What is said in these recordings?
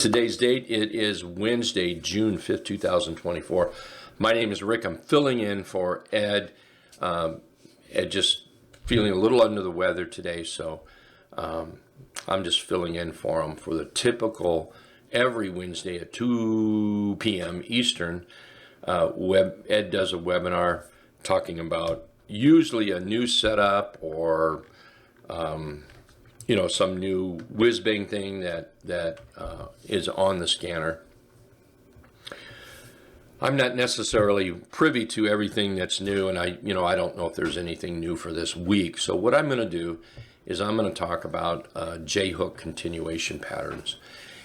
Today's date, it is Wednesday, June 5th, 2024. My name is Rick. I'm filling in for Ed. Ed just feeling a little under the weather today, so I'm just filling in for him for the typical every Wednesday at 2 p.m. Eastern. Ed does a webinar talking about usually a new setup or some new whiz-bang thing that is on the scanner. I'm not necessarily privy to everything that's new, and I don't know if there's anything new for this week. So what I'm going to do is I'm going to talk about J-hook continuation patterns,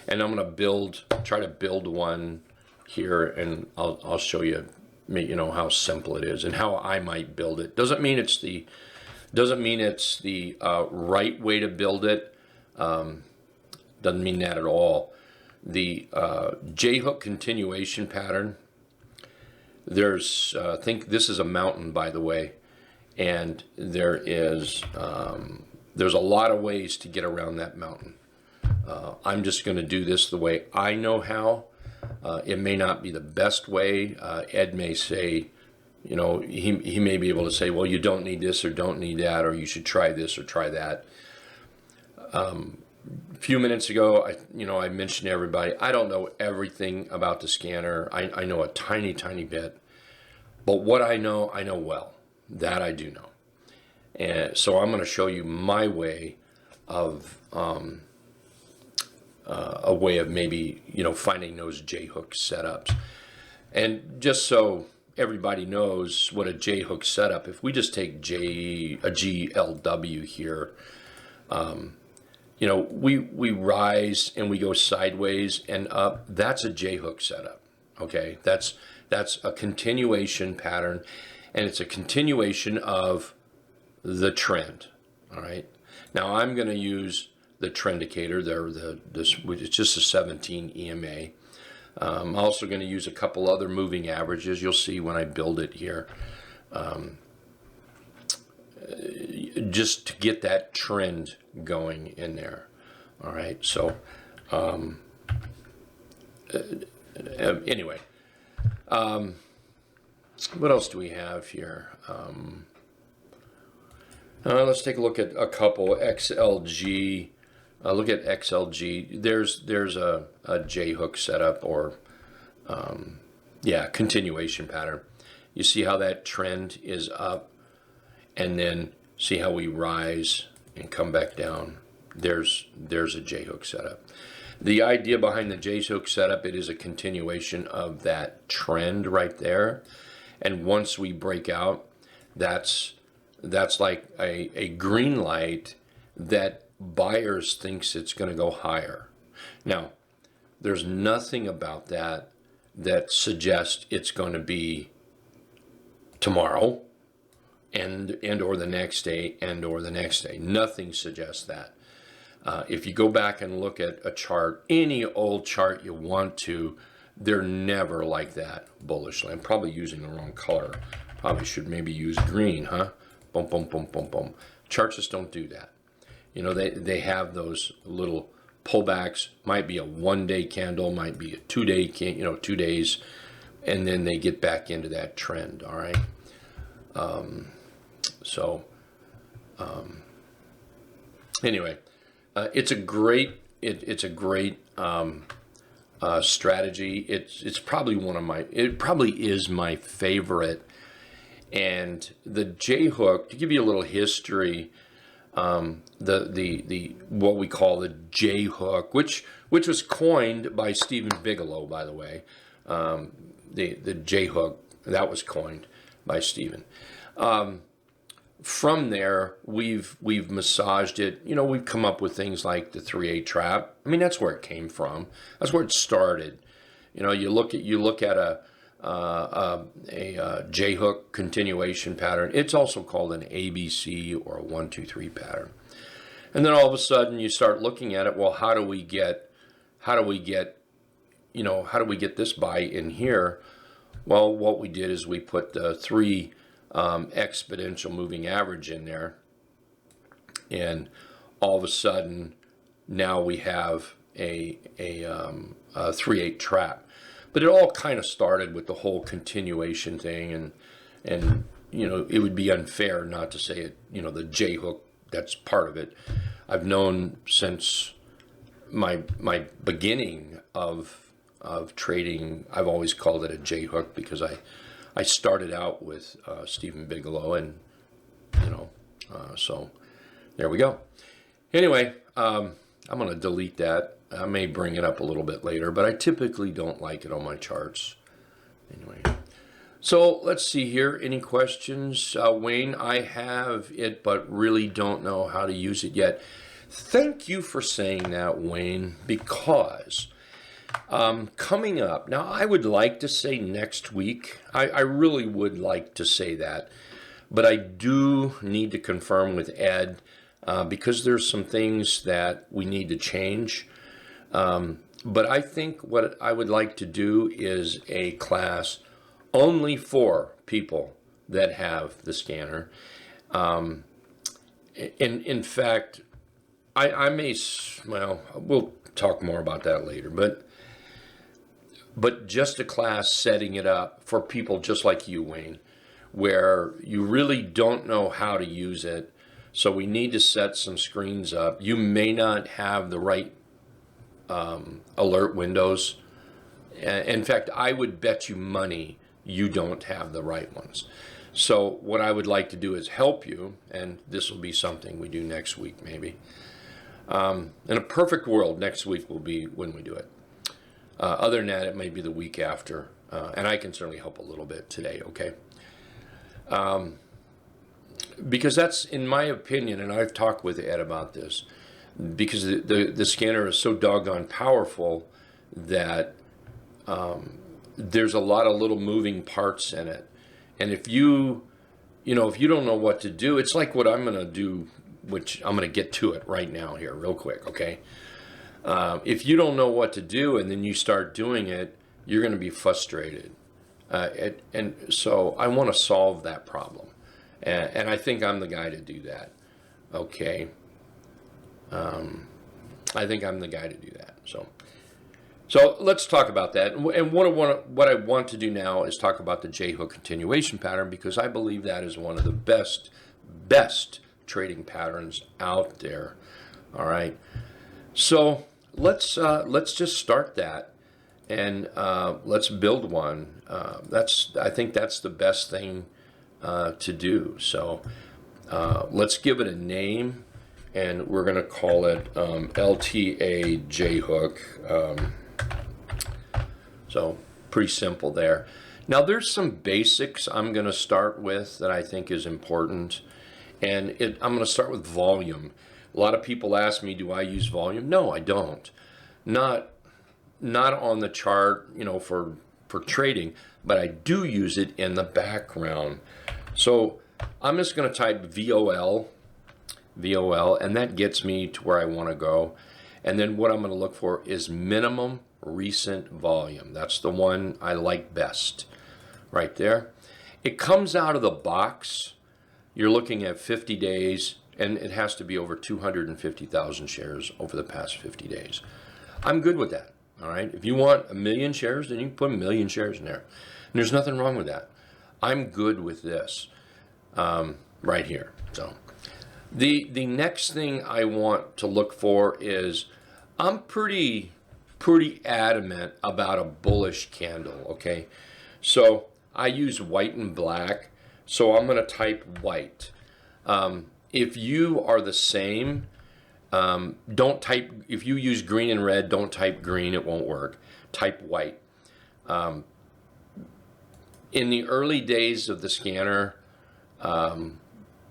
and I'm going to try to build one here, and I'll show you how simple it is and how I might build it. Doesn't mean it's the right way to build it. Doesn't mean that at all. The J-hook continuation pattern, I think this is a mountain, by the way, and there's a lot of ways to get around that mountain. I'm just going to do this the way I know how. It may not be the best way. Ed may say, he may be able to say, well, you don't need this or don't need that, or you should try this or try that. A few minutes ago, I mentioned to everybody, I don't know everything about the scanner. I know a tiny, tiny bit, but what I know well. That I do know. And so I'm going to show you my way of a way of maybe, finding those J-hook setups. And just so everybody knows what a J-hook setup, if we just take a GLW here, we rise and we go sideways and up. That's a J-hook setup. Okay, that's a continuation pattern, and it's a continuation of the trend. All right. Now I'm going to use the trend indicator there. It's just a 17 EMA. I'm also going to use a couple other moving averages. You'll see when I build it here, just to get that trend going in there. All right. So anyway, what else do we have here? Let's take a look at a couple. XLG. Look at XLG. There's a J-hook setup or continuation pattern. You see how that trend is up, and then see how we rise and come back down. There's a J-hook setup. The idea behind the J-hook setup, it is a continuation of that trend right there, and once we break out, that's like a green light that buyers thinks it's going to go higher. Now, there's nothing about that suggests it's going to be tomorrow and or the next day and or the next day. Nothing suggests that. If you go back and look at a chart, any old chart you want to, they're never like that bullishly. I'm probably using the wrong color. Probably should maybe use green, huh? Boom, boom, boom, boom, boom. Charts just don't do that. They have those little pullbacks. Might be a one-day candle, might be a two-day 2 days, and then they get back into that trend. All right. Anyway, it's a great strategy. It's probably it probably is my favorite. And the J-hook, to give you a little history, the what we call the J-hook, which was coined by Stephen Bigelow, by the way. The J-hook, that was coined by Stephen. From there, we've massaged it. We've come up with things like the 3/8 trap. I mean, that's where it came from. That's where it started. You look at a J-hook continuation pattern. It's also called an ABC or a 1, 2, 3 pattern. And then all of a sudden you start looking at it. Well, how do we get this buy in here? Well, what we did is we put the 3 exponential moving average in there, and all of a sudden now we have a 3/8 trap. But it all kind of started with the whole continuation thing, and it would be unfair not to say it. The J hook, that's part of it. I've known since my beginning of trading. I've always called it a J hook because I started out with Stephen Bigelow, and so there we go. Anyway, I'm going to delete that. I may bring it up a little bit later, but I typically don't like it on my charts. Anyway, so let's see here. Any questions? Wayne, I have it, but really don't know how to use it yet. Thank you for saying that, Wayne, because coming up, now I would like to say next week. I really would like to say that, but I do need to confirm with Ed because there's some things that we need to change. But I think what I would like to do is a class only for people that have the scanner. In fact, I may, well, we'll talk more about that later, but just a class setting it up for people just like you, Wayne, where you really don't know how to use it. So we need to set some screens up. You may not have the right alert windows. In fact, I would bet you money you don't have the right ones. So what I would like to do is help you, and this will be something we do next week maybe. In a perfect world, next week will be when we do it. Other than that, it may be the week after, and I can certainly help a little bit today, okay? Because that's, in my opinion, and I've talked with Ed about this, because the scanner is so doggone powerful that there's a lot of little moving parts in it. And if you don't know what to do, it's like what I'm going to do, which I'm going to get to it right now here real quick, okay? If you don't know what to do and then you start doing it, you're going to be frustrated. And so I want to solve that problem. And I think I'm the guy to do that, okay? I think I'm the guy to do that. So let's talk about that. And what I want to do now is talk about the J-hook continuation pattern, because I believe that is one of the best trading patterns out there. All right. So let's just start that, and let's build one. I think that's the best thing to do. So let's give it a name. And we're going to call it LTA J-hook. So pretty simple there. Now there's some basics I'm going to start with that I think is important. And I'm going to start with volume. A lot of people ask me, do I use volume? No, I don't. Not on the chart, for trading, but I do use it in the background. So I'm just going to type VOL, and that gets me to where I want to go. And then what I'm going to look for is minimum recent volume. That's the one I like best right there. It comes out of the box. You're looking at 50 days, and it has to be over 250,000 shares over the past 50 days. I'm good with that. All right. If you want 1 million shares, then you can put 1 million shares in there. And there's nothing wrong with that. I'm good with this right here. So the next thing I want to look for is, I'm pretty adamant about a bullish candle, okay? So I use white and black, so I'm going to type white. If you are the same, don't type, if you use green and red, don't type green, it won't work. Type white. In the early days of the scanner,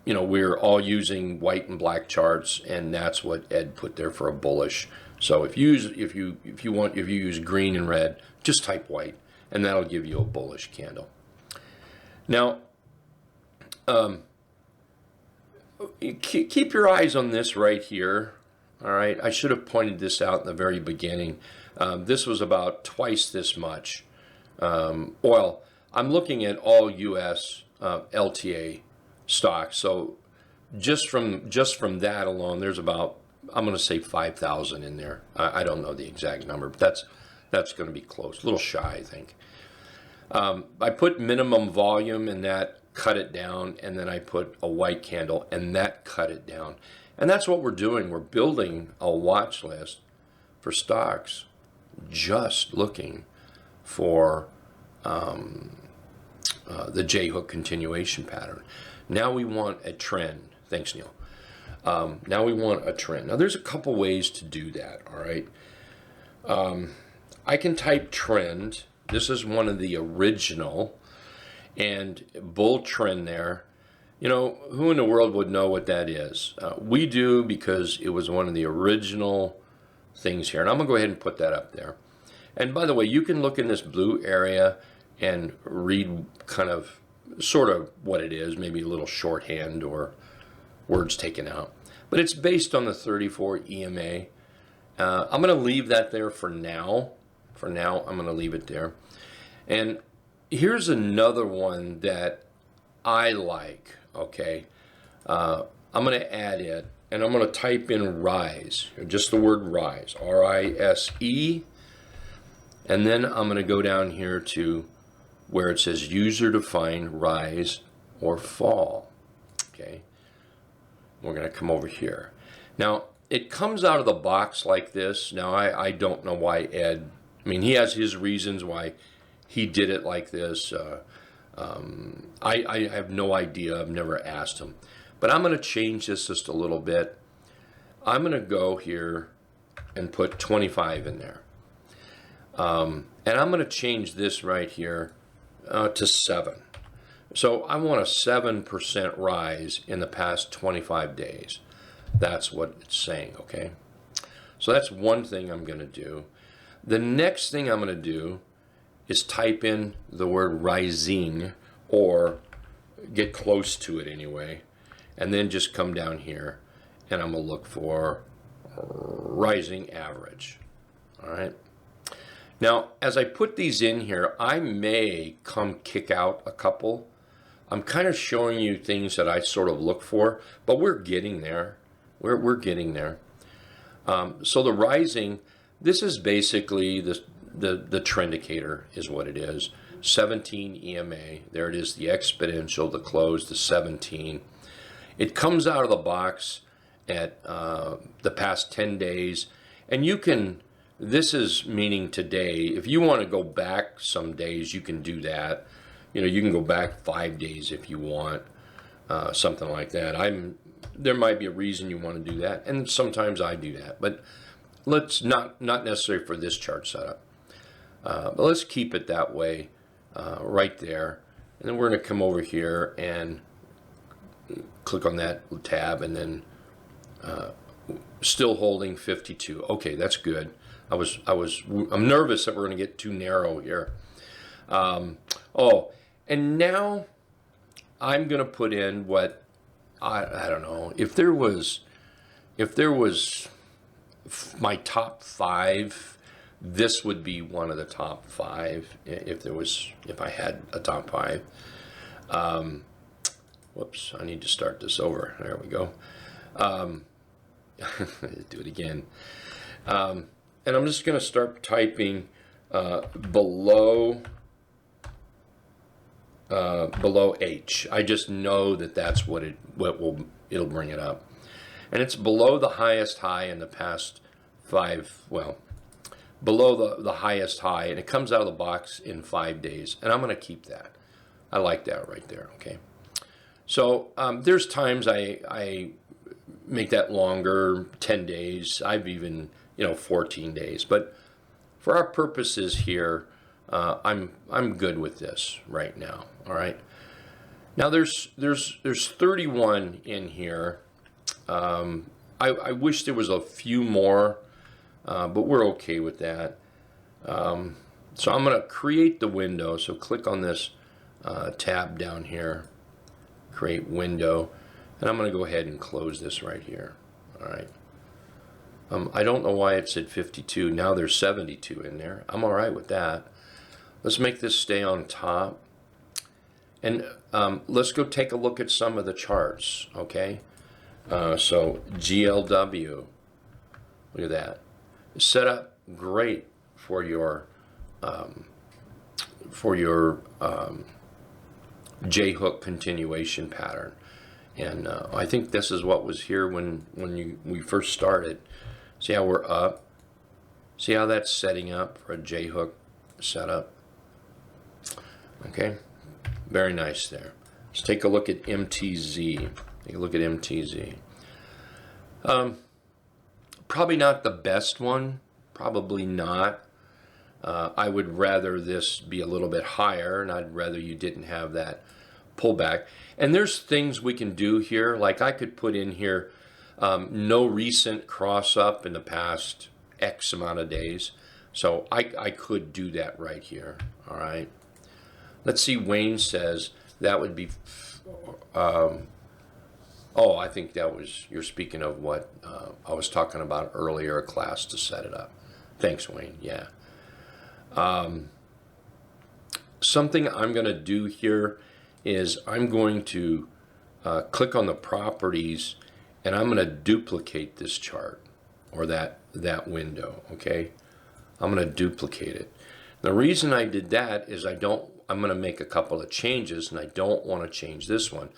we're all using white and black charts, and that's what Ed put there for a bullish. So if you use green and red, just type white, and that'll give you a bullish candle. Now, keep your eyes on this right here. All right, I should have pointed this out in the very beginning. This was about twice this much oil. I'm looking at all U.S. LTA stocks. So just from that alone, there's about I'm going to say 5,000 in there. I don't know the exact number, but that's going to be close, a little shy, I think. I put minimum volume and that cut it down, and then I put a white candle and that cut it down. And that's what we're doing. We're building a watch list for stocks, just looking for the J-hook continuation pattern. Now we want a trend. Thanks, Neil. Now we want a trend. Now there's a couple ways to do that, all right? I can type trend. This is one of the original, and bull trend there. You know, who in the world would know what that is? We do, because it was one of the original things here. And I'm going to go ahead and put that up there. And by the way, you can look in this blue area and read kind of sort of what it is, maybe a little shorthand or words taken out. But it's based on the 34 EMA. I'm going to leave that there for now. For now, I'm going to leave it there. And here's another one that I like, okay? I'm going to add it, and I'm going to type in rise, just the word rise, R-I-S-E. And then I'm going to go down here to where it says user-defined rise or fall, okay? We're going to come over here. Now, it comes out of the box like this. Now, I don't know why Ed, I mean, he has his reasons why he did it like this. I have no idea. I've never asked him. But I'm going to change this just a little bit. I'm going to go here and put 25 in there. And I'm going to change this right here to 7. So I want a 7% rise in the past 25 days. That's what it's saying, okay? So that's one thing I'm going to do. The next thing I'm going to do is type in the word rising, or get close to it anyway, and then just come down here, and I'm going to look for rising average, all right? Now, as I put these in here, I may kick out a couple. I'm kind of showing you things that I sort of look for, but we're getting there. We're getting there. So the rising, this is basically the trendicator is what it is. 17 EMA. There it is, the exponential, the close, the 17. It comes out of the box at the past 10 days, and you can, this is meaning today. If you want to go back some days, you can do that. You know, you can go back 5 days if you want, something like that. There might be a reason you want to do that, and sometimes I do that, but let's not necessarily for this chart setup. But let's keep it that way, right there. And then we're going to come over here and click on that tab, and then still holding 52. Okay, that's good. I'm nervous that we're going to get too narrow here. Oh, and now I'm going to put in what I don't know, if there was my top 5, this would be one of the top 5 if I had a top 5. Whoops, I need to start this over. There we go. Do it again. And I'm just going to start typing below H. I just know that that's what it'll bring it up. And it's below the highest high in the past 5, well, below the highest high, and it comes out of the box in 5 days. And I'm going to keep that. I like that right there, okay? So there's times I make that longer, 10 days. I've even, 14 days. But for our purposes here, I'm good with this right now. All right. Now there's 31 in here. I wish there was a few more, but we're okay with that. So I'm going to create the window. So click on this tab down here, create window, and I'm going to go ahead and close this right here. All right. I don't know why it said 52. Now there's 72 in there. I'm all right with that. Let's make this stay on top. And let's go take a look at some of the charts, okay? So GLW, Look at that. Set up great for your J-hook continuation pattern. And I think this is what was here when we first started. See how we're up? See how that's setting up for a J-hook setup? Okay, very nice there. Let's take a look at MTZ. Take a look at MTZ. Probably not the best one. Probably not. I would rather this be a little bit higher, and I'd rather you didn't have that pullback. And there's things we can do here. Like I could put in here no recent cross up in the past X amount of days. So I could do that right here. All right. Let's see. Wayne says that would be. Oh, I think that was, you're speaking of what I was talking about earlier, a class to set it up. Thanks, Wayne. Yeah. Something I'm going to do here is I'm going to click on the properties, and I'm going to duplicate this chart or that window. Okay, I'm going to duplicate it. The reason I did that is I'm going to make a couple of changes, and I don't want to change this one.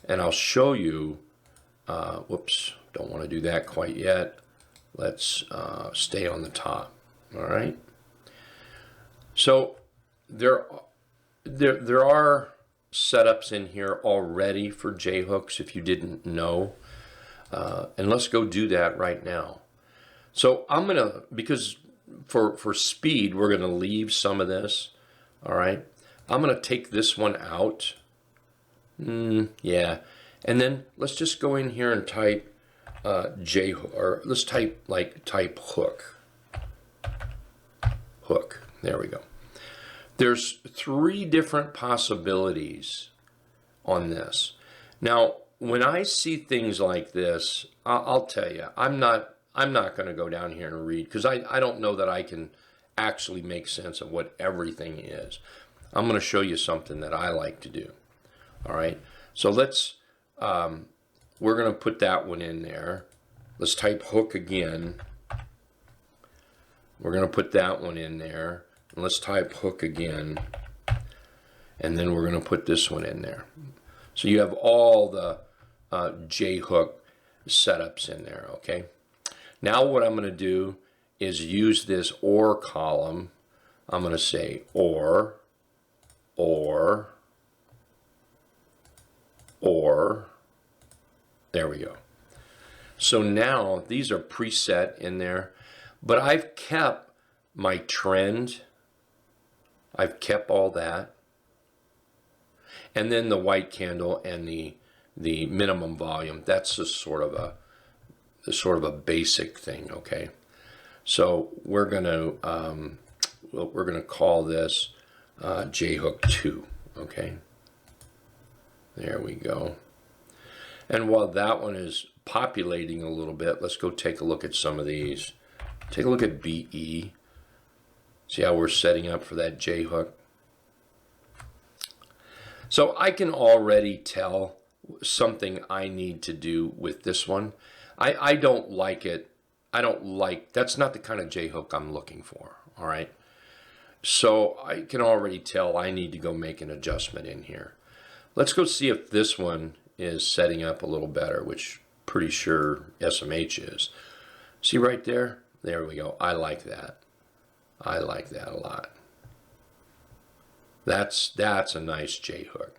And I'll show you. Whoops, don't want to do that quite yet. Let's stay on the top. All right. So there are setups in here already for J-hooks if you didn't know. And let's go do that right now. So I'm going to, because for speed, we're going to leave some of this. All right. I'm going to take this one out. Yeah. And then let's just go in here and type J-hook, or let's type hook. Hook. There we go. There's 3 different possibilities on this. Now, when I see things like this, I'll tell you, I'm not going to go down here and read, because I don't know that I can actually make sense of what everything is. I'm going to show you something that I like to do. All right. So let's, we're going to put that one in there. Let's type hook again. We're going to put that one in there. And let's type hook again. And then we're going to put this one in there. So you have all the J-hook setups in there, okay? Now what I'm going to do is use this OR column. I'm going to say OR. There we go. So now these are preset in there, but I've kept my trend. I've kept all that. And then the white candle and the minimum volume, that's just sort of a basic thing, okay? So we're gonna call this J-hook 2, okay? There we go. And while that one is populating a little bit, let's go take a look at some of these. Take a look at BE. See how we're setting up for that J-hook? So I can already tell something I need to do with this one. I don't like it. That's not the kind of J-hook I'm looking for, all right? So I can already tell I need to go make an adjustment in here. Let's go see if this one is setting up a little better, which pretty sure SMH is. See right there? There we go. I like that. I like that a lot. That's a nice J-hook.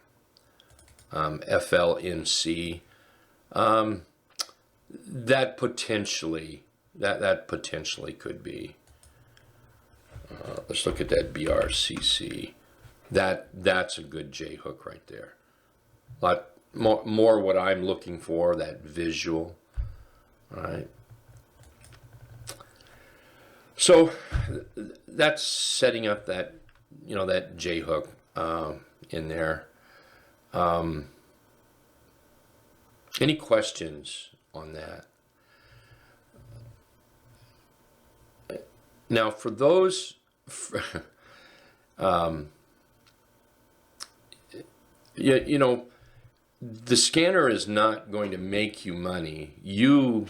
FLNC. That potentially could be. Let's look at that BRCC. That's a good J-hook right there. A lot more what I'm looking for, that visual. All right. So that's setting up that, that J-hook in there. Any questions on that? Now, for those, the scanner is not going to make you money. You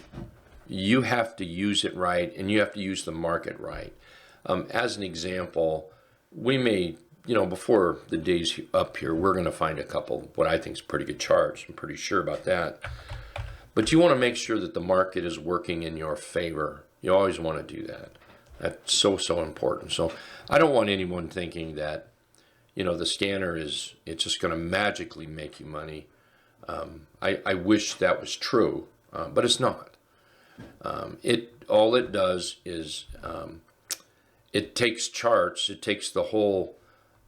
you have to use it right, and you have to use the market right. As an example, we may, before the day's up here, we're going to find a couple what I think is pretty good charts. I'm pretty sure about that. But you want to make sure that the market is working in your favor. You always want to do that. That's so, so important. So I don't want anyone thinking that, the scanner it's just going to magically make you money. I wish that was true, but it's not. All it does is it takes charts. It takes the whole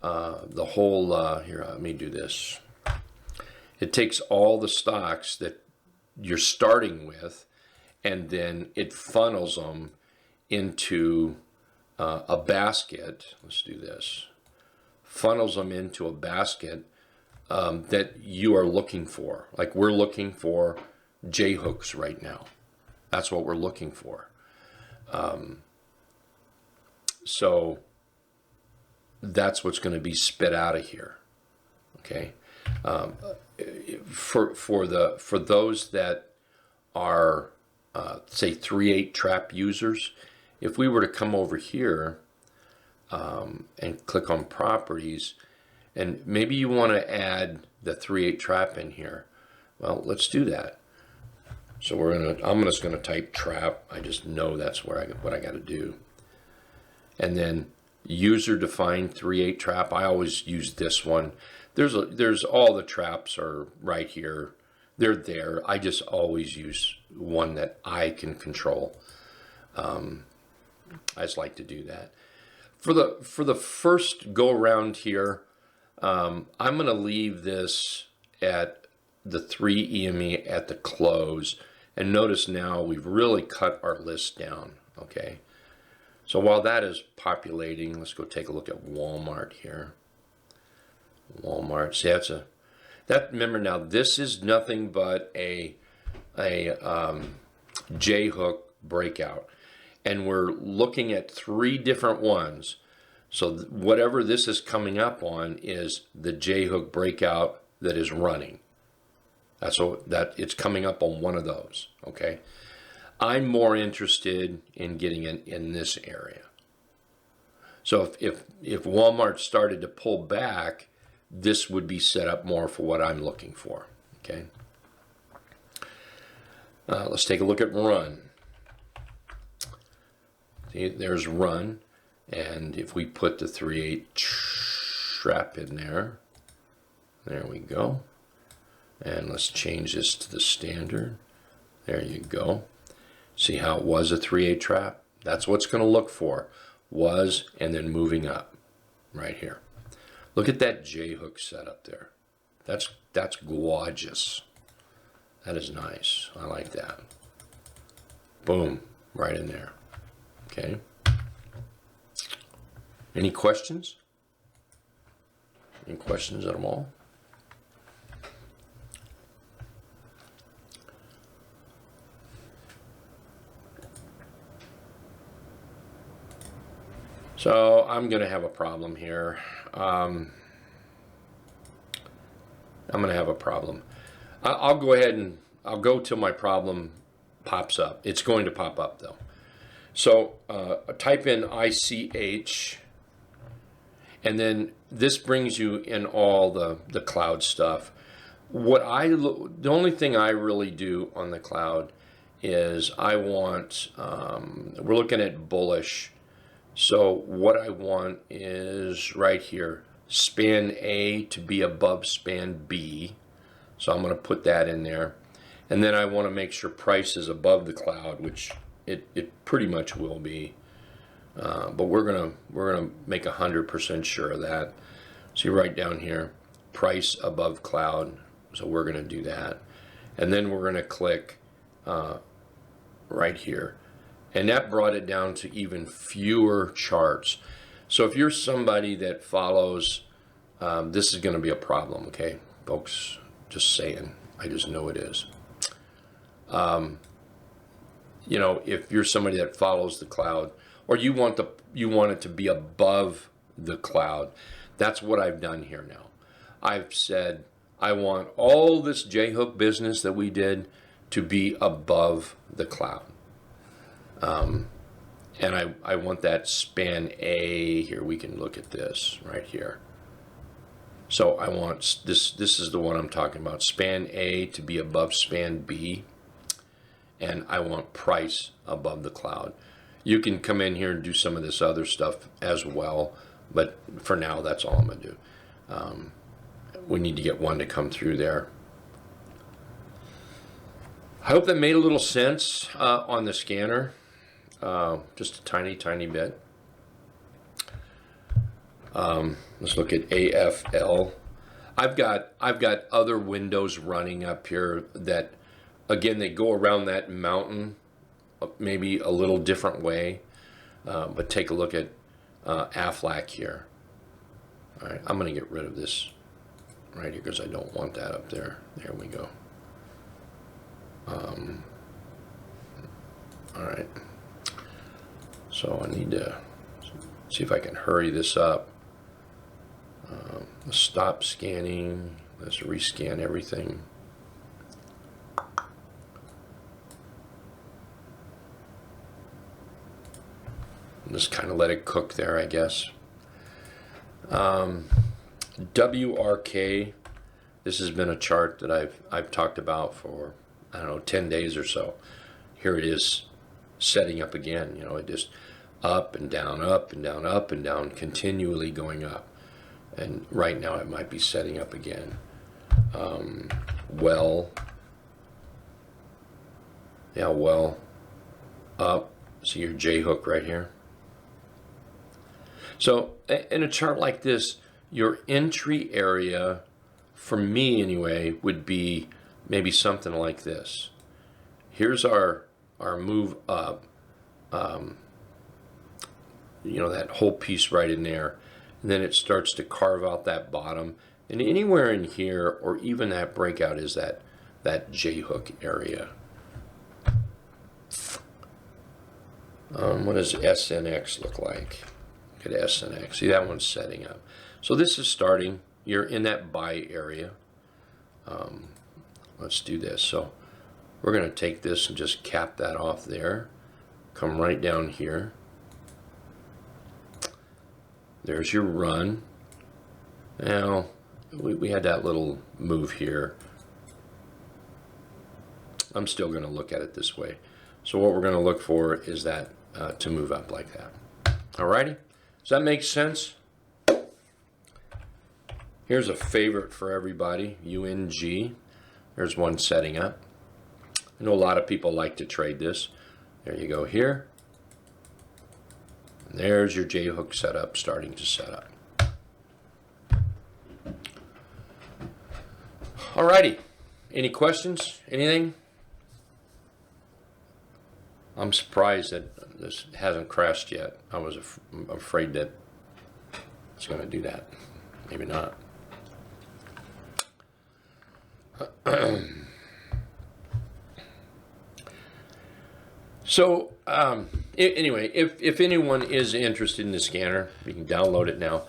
here. Let me do this. It takes all the stocks that you're starting with, and then it funnels them into a basket. Let's do this. Funnels them into a basket that you are looking for. Like we're looking for J hooks right now. That's what we're looking for. So that's what's going to be spit out of here. Okay. For those that are say 3/8 trap users, if we were to come over here and click on properties, and maybe you want to add the 3/8 trap in here, well, let's do that. So I'm just gonna type trap. I just know that's what I got to do. And then user defined 3/8 trap. I always use this one. There's all the traps are right here. They're there. I just always use one that I can control. I just like to do that. For the first go around here, I'm gonna leave this at the 3 EME at the close. And notice now we've really cut our list down, okay? So while that is populating, let's go take a look at Walmart here. Walmart, see remember now this is nothing but a J-hook breakout. And we're looking at 3 different ones. So whatever this is coming up on is the J-hook breakout that is running. That it's coming up on one of those, okay? I'm more interested in getting in this area. So if Walmart started to pull back, this would be set up more for what I'm looking for, okay? Let's take a look at run. See, there's run, and if we put the 3/8 trap in there we go. And let's change this to the standard. There you go. See how it was a 3/8 trap? That's what's going to look for. Was, and then moving up right here. Look at that J-hook setup there. That's gorgeous. That is nice. I like that. Boom, right in there. Okay. Any questions? Any questions at all? So I'm going to have a problem here. I'm going to have a problem. I'll go ahead and I'll go till my problem pops up. It's going to pop up though. So type in ICH, and then this brings you in all the cloud stuff. The only thing I really do on the cloud is I want, we're looking at bullish. So what I want is right here, span A to be above span B. So I'm going to put that in there. And then I want to make sure price is above the cloud, which it pretty much will be. But we're gonna make 100% sure of that. See right down here, price above cloud. So we're gonna do that. And then we're gonna click right here. And that brought it down to even fewer charts. So if you're somebody that follows, this is going to be a problem, okay, folks? Just saying. I just know it is. If you're somebody that follows the cloud, or you want it to be above the cloud, that's what I've done here now. I've said I want all this J-hook business that we did to be above the cloud. And I want that span A here. We can look at this right here. So I want this is the one I'm talking about, span A to be above span B, and I want price above the cloud. You can come in here and do some of this other stuff as well, but for now, that's all I'm going to do. We need to get one to come through there. I hope that made a little sense on the scanner, just a tiny bit. Let's look at AFL. I've got other windows running up here that, again, they go around that mountain maybe a little different way, but take a look at Aflac here. All right, I'm going to get rid of this right here because I don't want that up there. There we go. All right. So I need to see if I can hurry this up. Let's stop scanning. Let's rescan everything. Just kind of let it cook there, I guess. WRK. This has been a chart that I've talked about for, I don't know, 10 days or so. Here it is setting up again. You know, it just up and down, up and down, up and down, continually going up. And right now it might be setting up again. Well, up. See your J hook right here. So in a chart like this, your entry area, for me anyway, would be maybe something like this. Here's our move up, you know, that whole piece right in there. And then it starts to carve out that bottom. And anywhere in here, or even that breakout, is that J hook area. What does SNX look like? Look at SNX. See, that one's setting up. So this is starting. You're in that buy area. Let's do this. So we're going to take this and just cap that off there. Come right down here. There's your run. Now, we had that little move here. I'm still going to look at it this way. So what we're going to look for is that to move up like that. Alrighty? Does that make sense? Here's a favorite for everybody, UNG. There's one setting up. I know a lot of people like to trade this. There you go here. And there's your J hook setup starting to set up. Alrighty. Any questions? Anything? I'm surprised that this hasn't crashed yet. I was afraid that it's going to do that. Maybe not. So anyway, if anyone is interested in the scanner, you can download it now.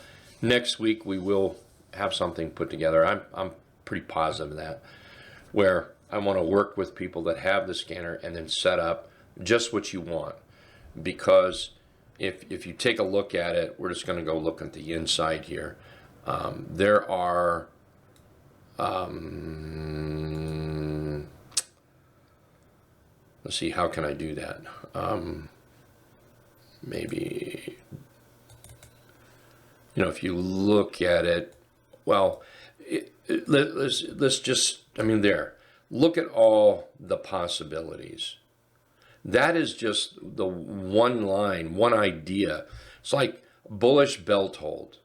Next week we will have something put together. I'm pretty positive of that, where I want to work with people that have the scanner and then set up just what you want. Because if you take a look at it, we're just going to go look at the inside here. There are let's see, how can I do that? Maybe, you know, if you look at it, well, let's just, I mean, there. Look at all the possibilities. That is just the one line, one idea. It's like bullish belt hold.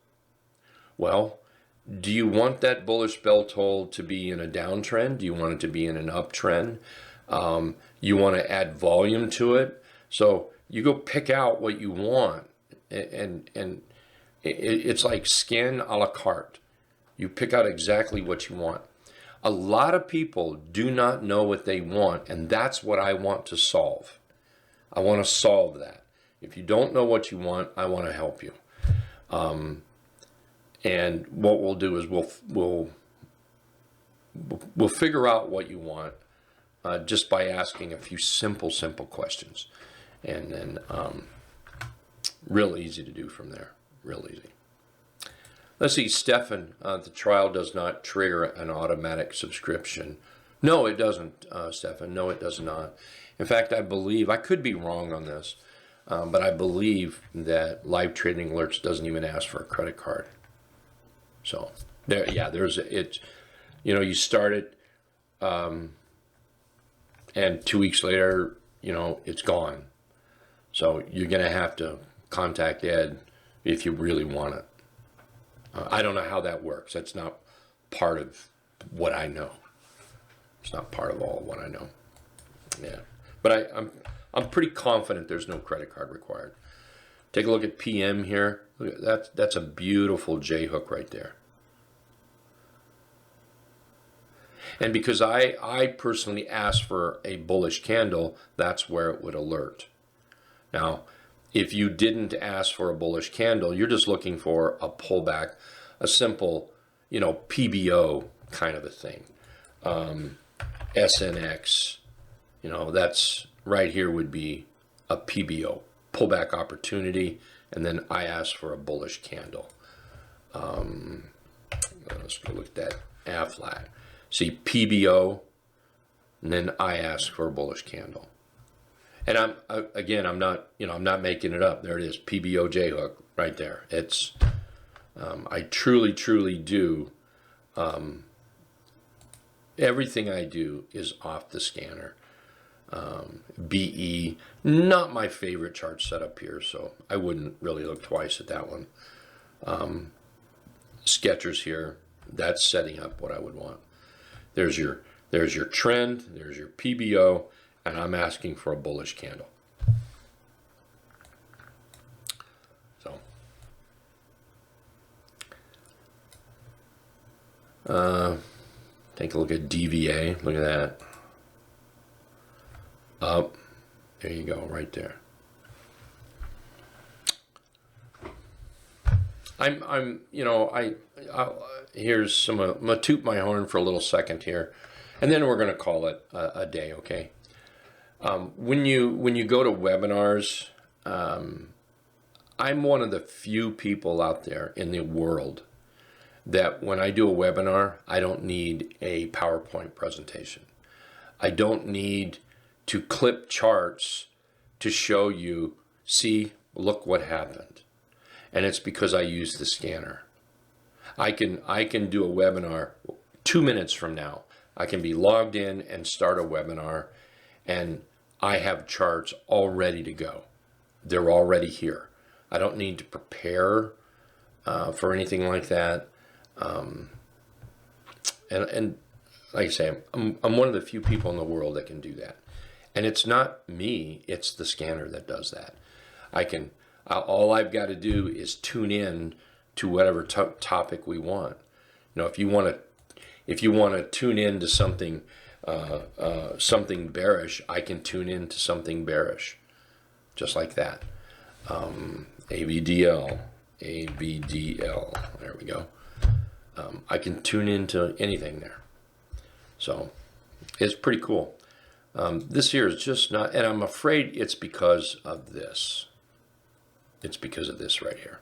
Well, do you want that bullish belt hold to be in a downtrend? Do you want it to be in an uptrend? You want to add volume to it. So you go pick out what you want, and it's like scan a la carte. You pick out exactly what you want. A lot of people do not know what they want, and that's what I want to solve. I want to solve that. If you don't know what you want, I want to help you. And what we'll do is we'll figure out what you want just by asking a few simple questions. And then real easy to do from there, real easy. Let's see, Stefan, the trial does not trigger an automatic subscription. No, it doesn't, Stefan. No, it does not. In fact, I believe, I could be wrong on this, but I believe that Live Trading Alerts doesn't even ask for a credit card. So, there, yeah, it's, you start it, and 2 weeks later, it's gone. So you're going to have to contact Ed if you really want it. I don't know how that works. That's not part of what I know. It's not part of all of what I know. Yeah, but I'm pretty confident there's no credit card required. Take a look at PM here. Look at that. That's a beautiful J hook right there. And because I personally asked for a bullish candle, that's where it would alert. Now, if you didn't ask for a bullish candle, you're just looking for a pullback, a simple, PBO kind of a thing. SNX, that's right here would be a PBO, pullback opportunity, and then I asked for a bullish candle. Let's go look at that A-flat. See, PBO, and then I ask for a bullish candle. And I'm not making it up. There it is, PBO J hook right there. It's, I truly do. Everything I do is off the scanner. BE, not my favorite chart setup here, so I wouldn't really look twice at that one. Sketchers here, that's setting up what I would want. There's your trend, there's your PBO, and I'm asking for a bullish candle. So, take a look at DVA. Look at that. Up. There you go, right there. Here's some. I'm gonna toot my horn for a little second here, and then we're gonna call it a day. Okay. When you go to webinars, I'm one of the few people out there in the world that when I do a webinar, I don't need a PowerPoint presentation. I don't need to clip charts to show you, see, look what happened. And it's because I use the scanner. I can do a webinar 2 minutes from now. I can be logged in and start a webinar, and I have charts all ready to go. They're already here. I don't need to prepare for anything like that. And like I say, I'm one of the few people in the world that can do that. And it's not me, it's the scanner that does that. All I've got to do is tune in to whatever topic we want. If you want to tune in to something something bearish, I can tune in to something bearish, just like that. ABDL, there we go. I can tune into anything there. So it's pretty cool. This here is just not, and I'm afraid it's because of this. It's because of this right here.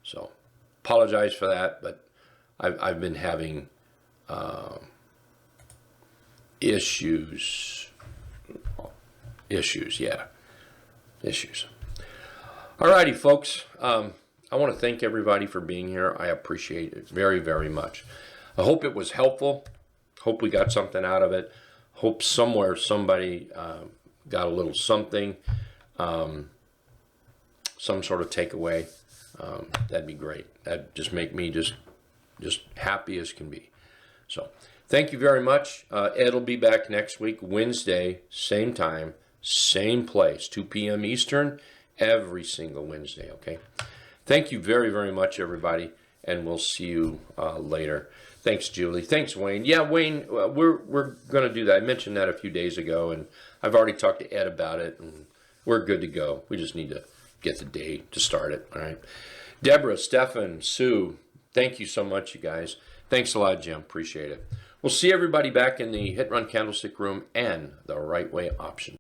So apologize for that, but I've been having issues. Alrighty, folks. I want to thank everybody for being here. I appreciate it very, very much. I hope it was helpful. Hope we got something out of it. Hope somewhere somebody got a little something, some sort of takeaway. That'd be great. That'd just make me just happy as can be. So thank you very much. Ed will be back next week, Wednesday, same time, same place, 2 p.m. Eastern, every single Wednesday, okay? Thank you very, very much, everybody, and we'll see you later. Thanks, Julie. Thanks, Wayne. Yeah, Wayne, we're going to do that. I mentioned that a few days ago, and I've already talked to Ed about it, and we're good to go. We just need to get the day to start it, all right? Deborah, Stefan, Sue, thank you so much, you guys. Thanks a lot, Jim. Appreciate it. We'll see everybody back in the Hit Run Candlestick room and the Right Way option.